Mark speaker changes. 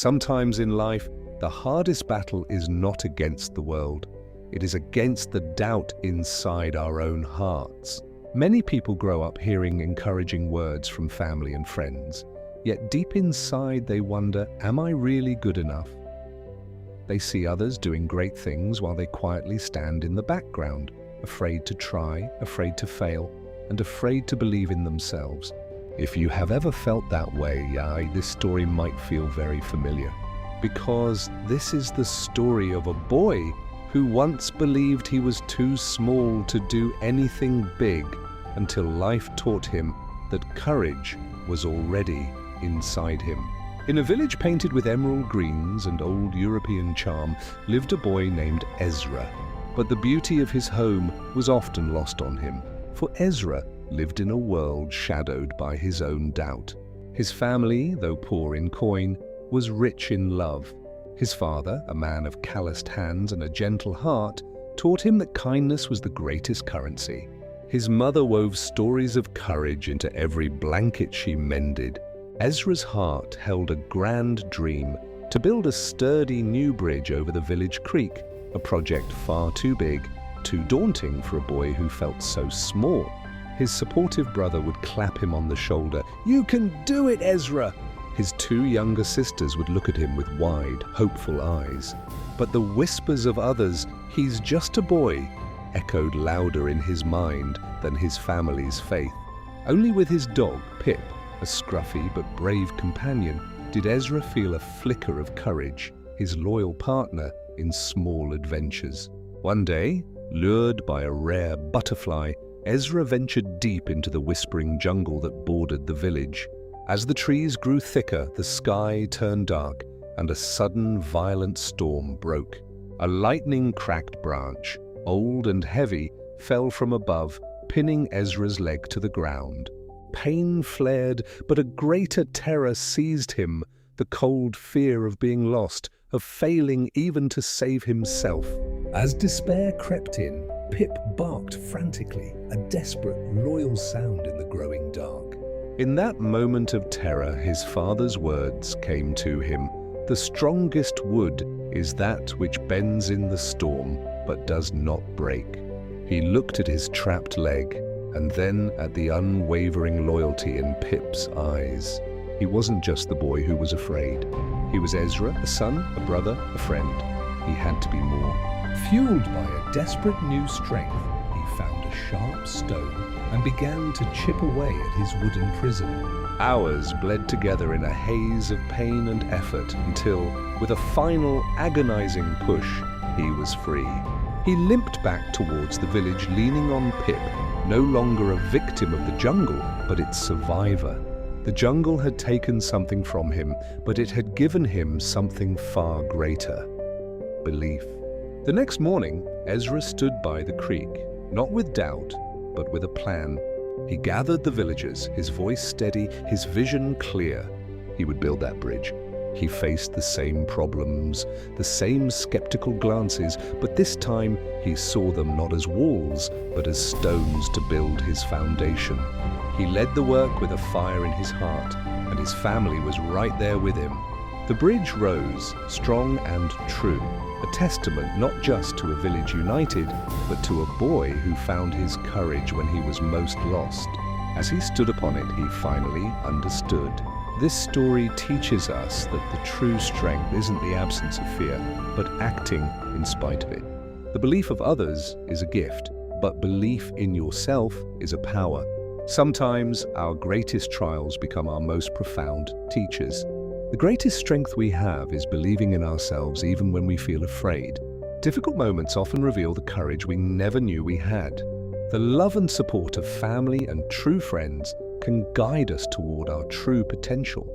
Speaker 1: Sometimes in life, the hardest battle is not against the world. It is against the doubt inside our own hearts. Many people grow up hearing encouraging words from family and friends, yet deep inside they wonder, am I really good enough? They see others doing great things while they quietly stand in the background, afraid to try, afraid to fail, and afraid to believe in themselves. If you have ever felt that way, this story might feel very familiar, because this is the story of a boy who once believed he was too small to do anything big until life taught him that courage was already inside him. In a village painted with emerald greens and old European charm lived a boy named Ezra. But the beauty of his home was often lost on him, for Ezra lived in a world shadowed by his own doubt. His family, though poor in coin, was rich in love. His father, a man of calloused hands and a gentle heart, taught him that kindness was the greatest currency. His mother wove stories of courage into every blanket she mended. Ezra's heart held a grand dream to build a sturdy new bridge over the village creek, a project far too big, too daunting for a boy who felt so small. His supportive brother would clap him on the shoulder. "You can do it, Ezra!" His two younger sisters would look at him with wide, hopeful eyes. But the whispers of others, "He's just a boy," echoed louder in his mind than his family's faith. Only with his dog, Pip, a scruffy but brave companion, did Ezra feel a flicker of courage, his loyal partner in small adventures. One day, lured by a rare butterfly, Ezra ventured deep into the whispering jungle that bordered the village. As the trees grew thicker, the sky turned dark, and a sudden violent storm broke. A lightning-cracked branch, old and heavy, fell from above, pinning Ezra's leg to the ground. Pain flared, but a greater terror seized him, the cold fear of being lost, of failing even to save himself. As despair crept in, Pip barked frantically, a desperate, loyal sound in the growing dark. In that moment of terror, his father's words came to him. "The strongest wood is that which bends in the storm, but does not break." He looked at his trapped leg, and then at the unwavering loyalty in Pip's eyes. He wasn't just the boy who was afraid. He was Ezra, a son, a brother, a friend. He had to be more. Fueled by a desperate new strength, he found a sharp stone and began to chip away at his wooden prison. Hours bled together in a haze of pain and effort until, with a final agonizing push, he was free. He limped back towards the village, leaning on Pip, no longer a victim of the jungle, but its survivor. The jungle had taken something from him, but it had given him something far greater: belief. The next morning, Ezra stood by the creek, not with doubt, but with a plan. He gathered the villagers, his voice steady, his vision clear. He would build that bridge. He faced the same problems, the same skeptical glances, but this time he saw them not as walls, but as stones to build his foundation. He led the work with a fire in his heart, and his family was right there with him. The bridge rose, strong and true, a testament not just to a village united, but to a boy who found his courage when he was most lost. As he stood upon it, he finally understood. This story teaches us that the true strength isn't the absence of fear, but acting in spite of it. The belief of others is a gift, but belief in yourself is a power. Sometimes our greatest trials become our most profound teachers. The greatest strength we have is believing in ourselves even when we feel afraid. Difficult moments often reveal the courage we never knew we had. The love and support of family and true friends can guide us toward our true potential.